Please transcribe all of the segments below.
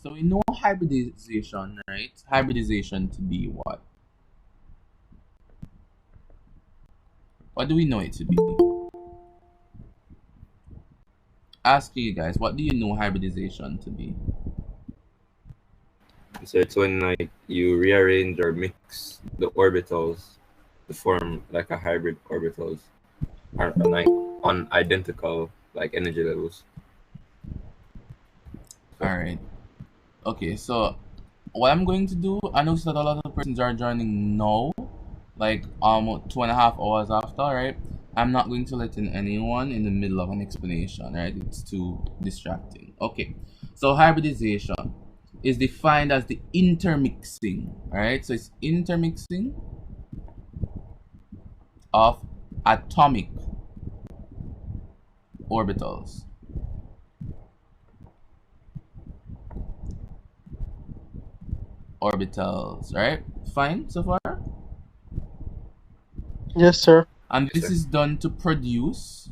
So we know hybridization, right? Hybridization to be what? What do we know it to be? Ask you guys, what do you know hybridization to be? So it's when like you rearrange or mix the orbitals to form like a hybrid orbitals or like on identical like energy levels. So, All right. Okay, so what I'm going to do, I know that a lot of persons are joining now, like 2.5 hours after, right? I'm not going to let in anyone in the middle of an explanation, right? It's too distracting. Okay, so hybridization is defined as the intermixing, right? So it's intermixing of atomic orbitals. Right? Fine so far? Yes, sir. And yes, this sir. is done to produce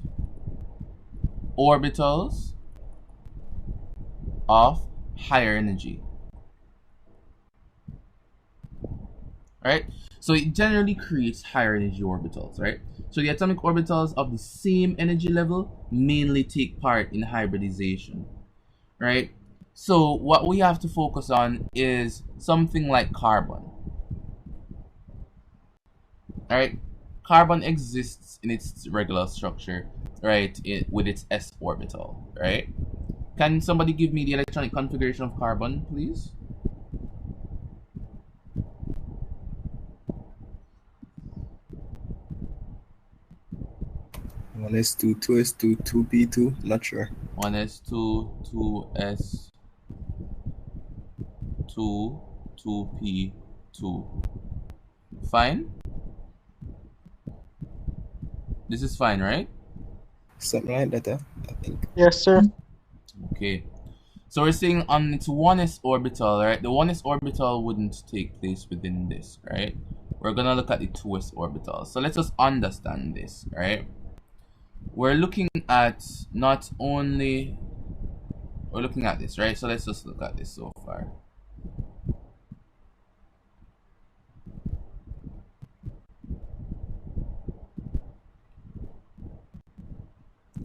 orbitals of higher energy. Right? So it generally creates higher energy orbitals, right? So the atomic orbitals of the same energy level mainly take part in hybridization, right? So what we have to focus on is something like carbon, right? Carbon exists in its regular structure, right, with its s orbital, right? Can somebody give me the electronic configuration of carbon, please? 1s2, 2s2, 2p2, not sure. 1s2, 2s2, 2p2. Fine? This is fine, right? Something like that, I think. Yes, sir. Okay. So we're saying on its 1s orbital, right? The 1s orbital wouldn't take place within this, right? We're gonna look at the 2s orbital. So let's just understand this, right? We're looking at not only we're looking at this, right? So let's just look at this so far.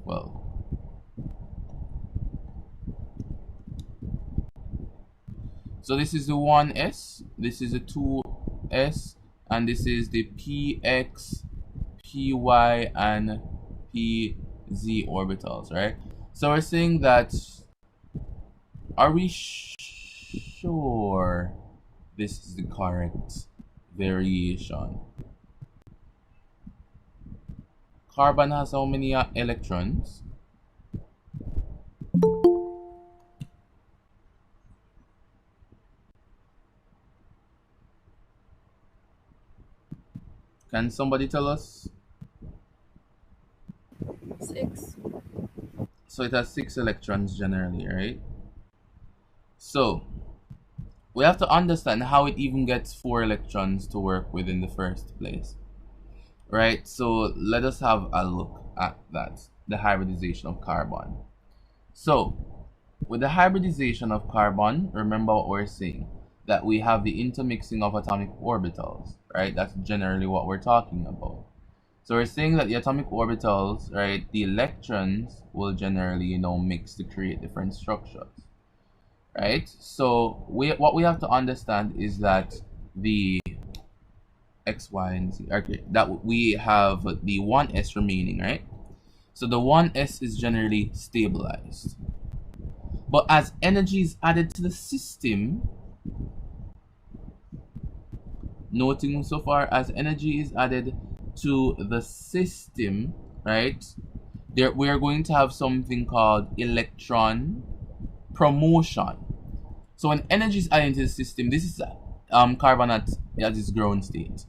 Well, so this is the 1s, this is the 2s, and this is the px, py, and pz orbitals, right? So we're saying that, are we sure this is the correct variation? Carbon has how many electrons? Can somebody tell us? 6. So it has 6 electrons generally, right? So we have to understand how it even gets 4 electrons to work with in the first place, right? So let us have a look at that, the hybridization of carbon. So with the hybridization of carbon, remember what we're saying, that we have the intermixing of atomic orbitals, right? That's generally what we're talking about. So we're saying that the atomic orbitals, right, the electrons will generally, mix to create different structures, right? So what we have to understand is that the X, Y, and Z, okay, that we have the 1s remaining, right? So the 1s is generally stabilized. But as energy is added to the system, noting so far as energy is added to the system, right, there we are going to have something called electron promotion. So when energy is added to the system, this is carbon at its ground state.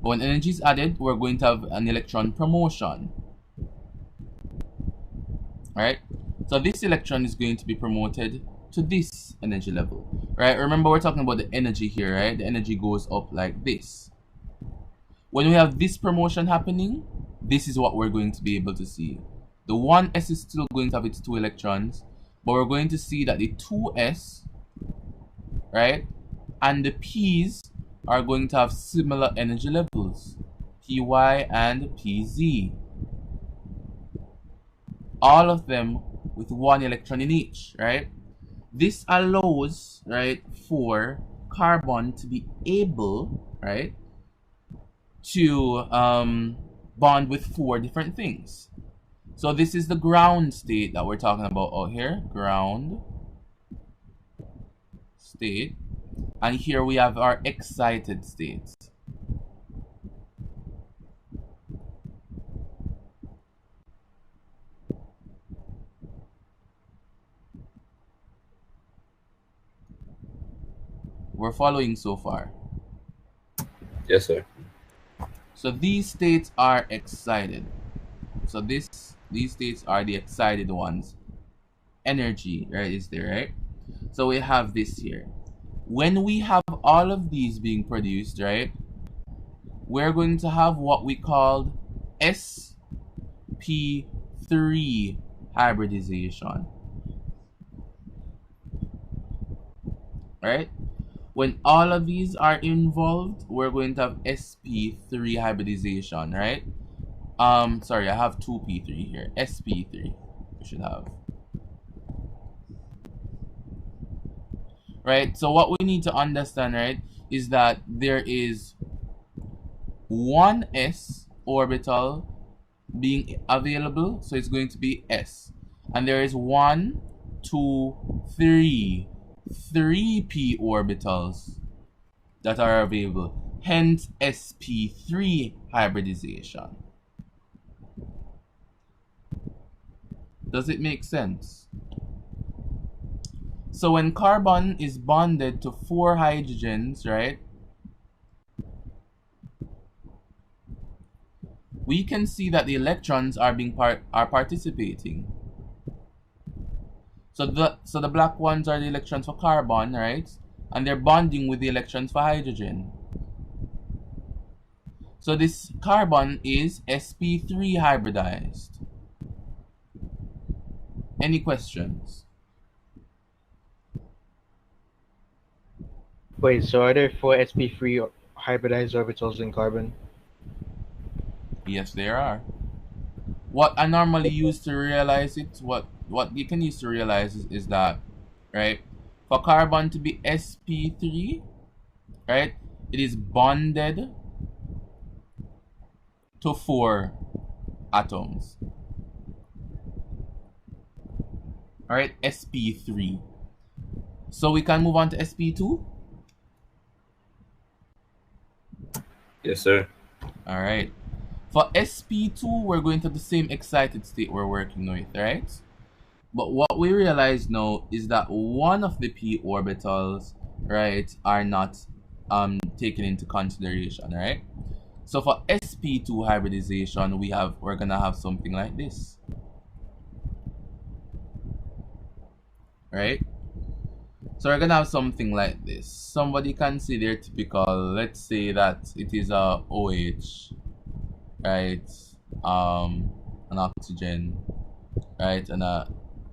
But when energy is added, we're going to have an electron promotion, right? So this electron is going to be promoted to this energy level, right? Remember, we're talking about the energy here, right? The energy goes up like this. When we have this promotion happening, this is what we're going to be able to see. The 1s is still going to have its 2 electrons, but we're going to see that the 2s right? And the P's are going to have similar energy levels, Py and Pz. All of them with 1 electron in each, right? This allows, right, for carbon to be able, right, to bond with 4 different things. So this is the ground state that we're talking about out here, ground state. And here we have our excited states. We're following so far. Yes, sir. So these states are excited. So these states are the excited ones. Energy, right, is there, right? So we have this here. When we have all of these being produced, right, we're going to have what we call sp3 hybridization. Right? When all of these are involved, we're going to have sp3 hybridization, right? Sorry, I have 2p3 here. sp3 we should have. Right? So what we need to understand, right, is that there is one s orbital being available, so it's going to be s. And there is 1, 2, 3 p orbitals that are available, hence sp3 hybridization. Does it make sense? So when carbon is bonded to 4 hydrogens, right, we can see that the electrons are participating. So the black ones are the electrons for carbon, right? And they're bonding with the electrons for hydrogen. So this carbon is sp3 hybridized. Any questions? Wait, so are there 4 sp3 hybridized orbitals in carbon? Yes, there are. What I normally use to realize it, what you can use to realize is that, right, for carbon to be sp3, right, it is bonded to 4 atoms. Alright, sp3. So we can move on to sp2. Yes, sir. Alright. For sp2, we're going to the same excited state we're working with, right? But what we realize now is that one of the p orbitals, right, are not taken into consideration, right? So for sp2 hybridization, we're gonna have something like this, right? So we're gonna have something like this. Somebody consider typical. Let's say that it is a OH, right? An oxygen, right, and a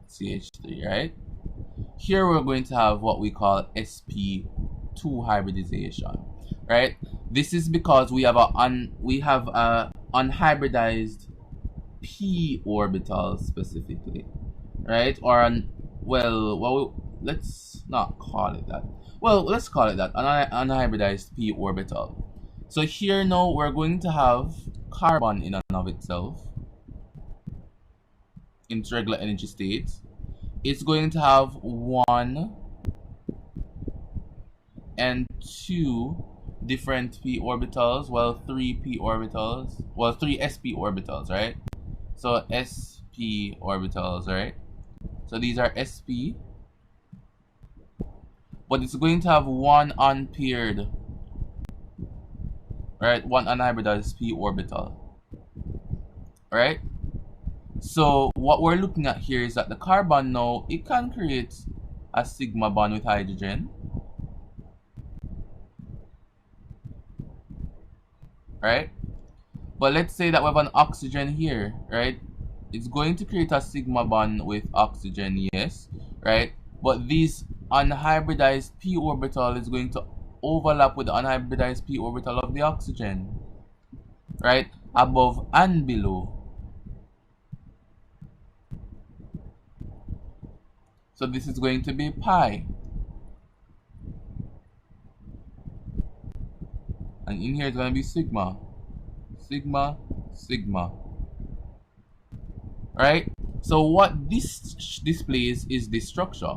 CH3, right? Here we're going to have what we call sp2 hybridization, right? This is because we have a unhybridized p orbital specifically, right? Or let's not call it that. Well, let's call it that, an unhybridized p orbital. So here now we're going to have carbon in and of itself in its regular energy state. It's going to have 1 and 2 different p orbitals, well, 3 p orbitals, well, 3 sp orbitals, right? So sp orbitals, right? So these are sp, but it's going to have 1 unpaired, right? 1 unhybridized p orbital, right? So what we're looking at here is that the carbon now, it can create a sigma bond with hydrogen, right? But let's say that we have an oxygen here, right? It's going to create a sigma bond with oxygen, yes, right? But these unhybridized p orbital is going to overlap with the unhybridized p orbital of the oxygen, right? Above and below. So this is going to be pi. And in here it's going to be sigma. Sigma, sigma. Right? So what this displays is this structure.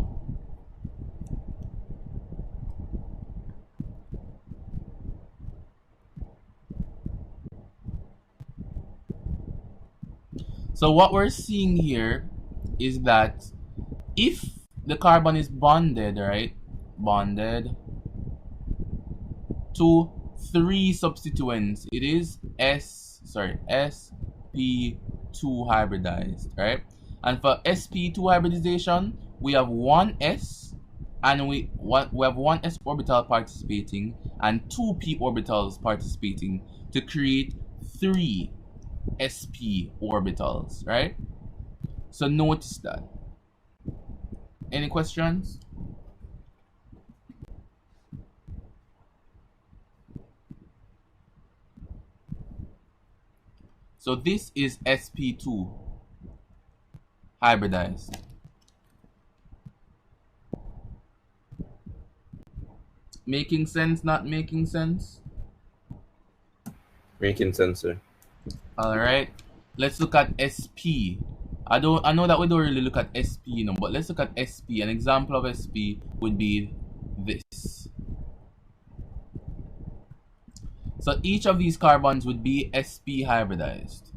So what we're seeing here is that if the carbon is bonded, right? Bonded to 3 substituents, it is sp2 hybridized, right? And for sp2 hybridization, we have one s and we have one s orbital participating and 2 p orbitals participating to create 3 sp orbitals, right? So notice that. Any questions? So this is sp2 hybridized. Making sense, not making sense? Making sense, sir. Alright. Let's look at sp. I know that we don't really look at sp, but let's look at sp. An example of sp would be this. So each of these carbons would be sp hybridized.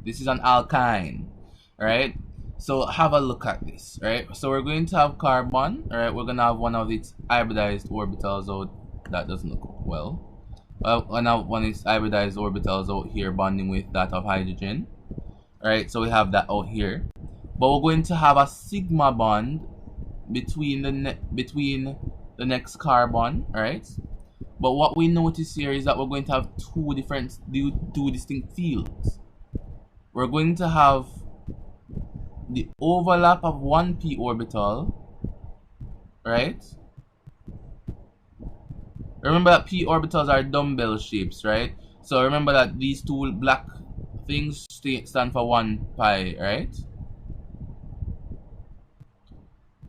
This is an alkyne, right? So have a look at this, right? So we're going to have carbon, all right? We're going to have one of its hybridized orbitals out. That doesn't look well. Now one of its hybridized orbitals out here bonding with that of hydrogen, right? So we have that out here. But we're going to have a sigma bond between the next carbon, right? But what we notice here is that we're going to have two distinct fields. We're going to have the overlap of one p orbital, right? Remember that p orbitals are dumbbell shapes, right? So remember that these two black things stand for 1 pi, right?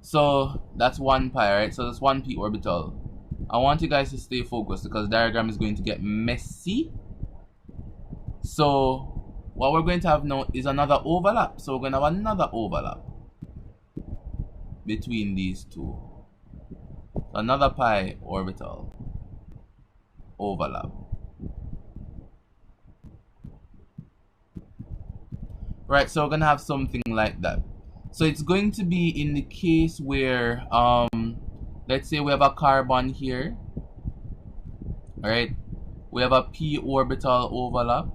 So that's 1 pi, right? So that's 1 p orbital. I want you guys to stay focused because the diagram is going to get messy. So what we're going to have now is another overlap. So we're going to have another overlap between these two. So another pi orbital overlap. Right, so we're going to have something like that. So it's going to be in the case where, let's say we have a carbon here. Alright, we have a p orbital overlap.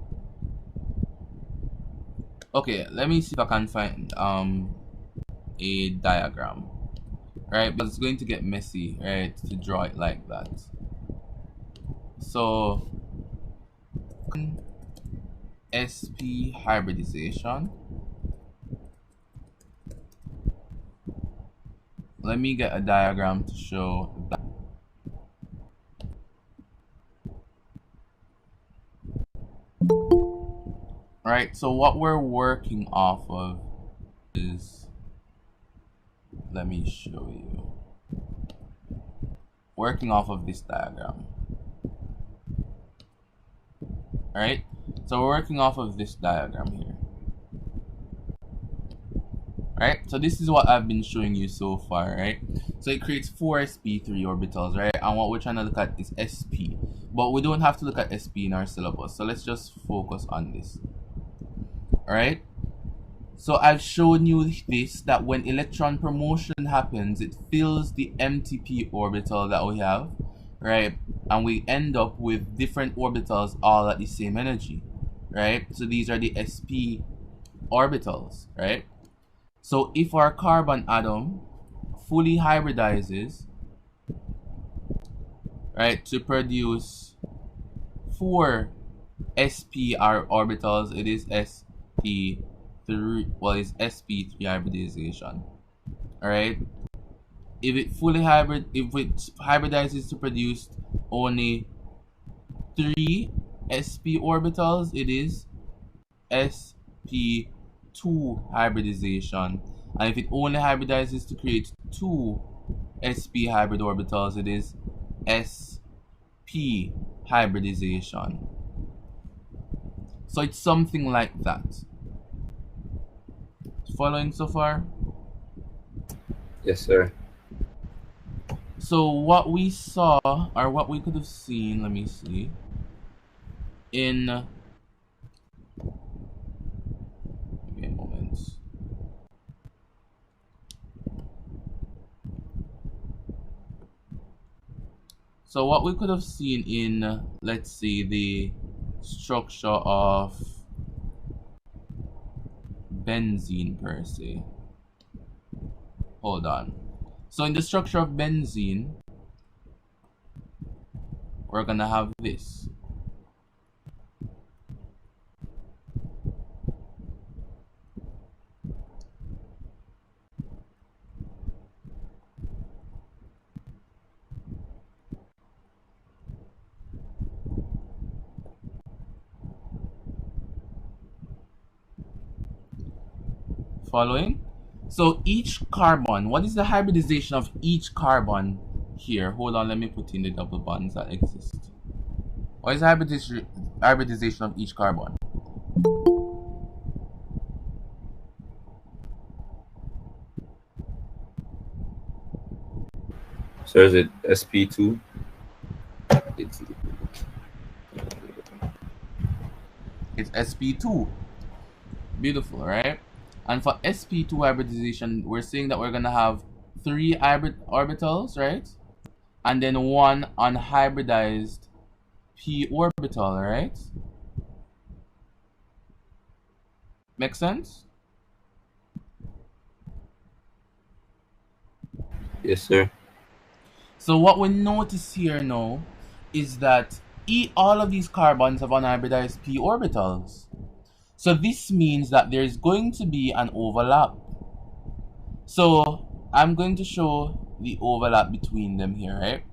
Okay, let me see if I can find a diagram, right? But it's going to get messy, right, to draw it like that. So sp hybridization. Let me get a diagram to show that. Right, so what we're working off of is, let me show you, working off of this diagram. Alright, so we're working off of this diagram here. Right, so this is what I've been showing you so far, right? So it creates 4 sp3 orbitals, right? And what we're trying to look at is sp. But we don't have to look at sp in our syllabus, so let's just focus on this. Alright, so I've shown you this, that when electron promotion happens, it fills the empty p orbital that we have, right? And we end up with different orbitals all at the same energy, right? So these are the sp orbitals, right? So if our carbon atom fully hybridizes, right, to produce 4 sp orbitals, it is sp3, well, it's sp3 hybridization, Alright? If it hybridizes to produce only 3 sp orbitals, it is sp2 hybridization. And if it only hybridizes to create 2 sp hybrid orbitals, it is sp hybridization. So it's something like that. Following so far? Yes, sir. So what we saw, or what we could have seen, let me see, in, give me a moment. So what we could have seen in, let's see, the structure of benzene per se. Hold on. So in the structure of benzene, we're gonna have this. Following? So each carbon, what is the hybridization of each carbon here? Hold on, let me put in the double bonds that exist. What is the hybridization of each carbon? So is it sp2? It's sp2. Beautiful, right? And for sp2 hybridization, we're saying that we're gonna have 3 hybrid orbitals, right? And then 1 unhybridized p orbital, right? Make sense? Yes, sir. So what we notice here now is that all of these carbons have unhybridized p orbitals. So this means that there is going to be an overlap. So I'm going to show the overlap between them here, right?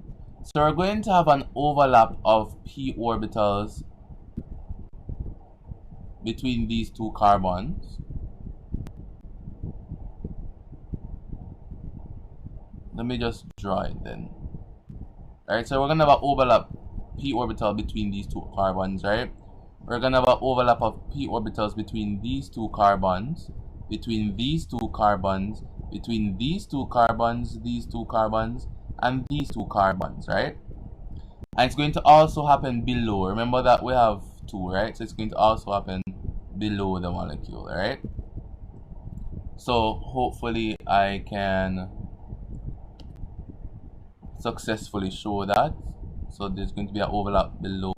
So we're going to have an overlap of p orbitals between these 2 carbons. Let me just draw it then. Alright, so we're gonna have an overlap p orbital between these 2 carbons, right? We're gonna have an overlap of p orbitals between these 2 carbons, between these 2 carbons, between these 2 carbons, these 2 carbons, and these 2 carbons, right? And it's going to also happen below. Remember that we have 2, right? So it's going to also happen below the molecule, right? So hopefully I can successfully show that. So there's going to be an overlap below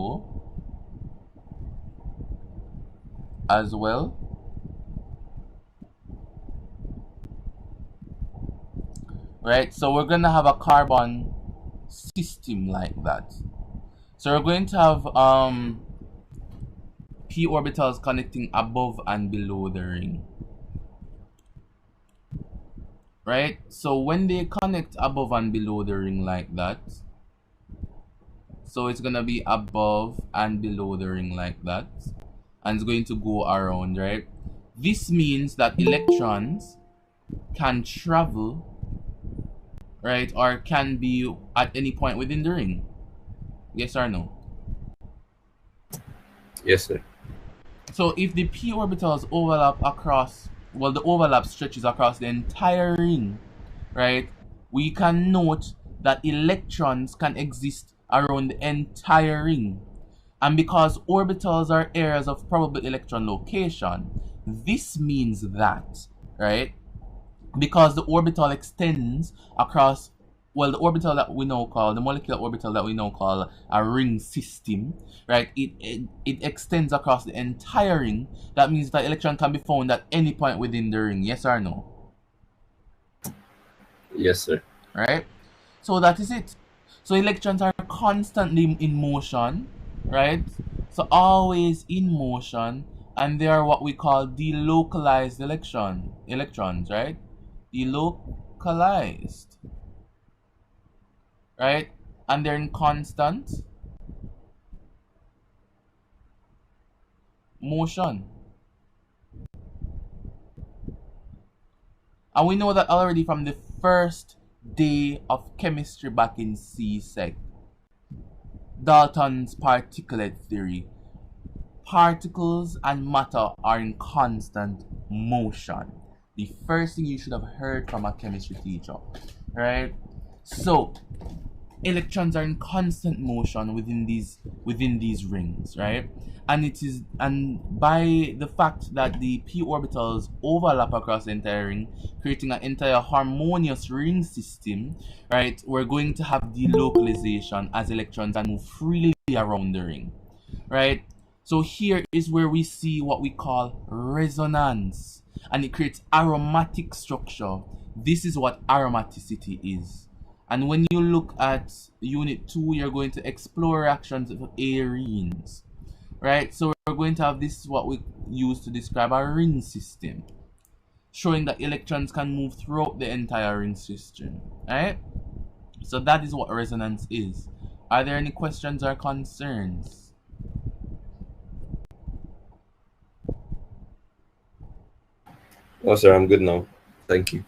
as well. Right, so we're gonna have a carbon system like that. So we're going to have p orbitals connecting above and below the ring. Right, so when they connect above and below the ring like that, so it's gonna be above and below the ring like that, and it's going to go around, right? This means that electrons can travel, right, or can be at any point within the ring. Yes or no? Yes, sir. So if the p orbitals overlap across, well, the overlap stretches across the entire ring, right, we can note that electrons can exist around the entire ring. And because orbitals are areas of probable electron location, this means that, right, because the orbital extends across, well, the orbital that we now call, the molecular orbital that we now call a ring system, right, it extends across the entire ring. That means that electron can be found at any point within the ring. Yes or no? Yes, sir. Right? So that is it. So electrons are constantly in motion, right? So always in motion, and they are what we call delocalized electrons, right? localized, right? And they're in constant motion. And we know that already from the first day of chemistry back in C-Sec. Dalton's particulate theory. Particles and matter are in constant motion. The first thing you should have heard from a chemistry teacher, right? So, electrons are in constant motion within these rings, right? And by the fact that the p orbitals overlap across the entire ring, creating an entire harmonious ring system, right? We're going to have delocalization as electrons can move freely around the ring, right? So here is where we see what we call resonance, and it creates aromatic structure. This is what aromaticity is. And when you look at unit 2, you're going to explore reactions of arenes, right? So we're going to have this is what we use to describe a ring system, showing that electrons can move throughout the entire ring system, right? So that is what resonance is. Are there any questions or concerns? Oh, sir, I'm good now. Thank you.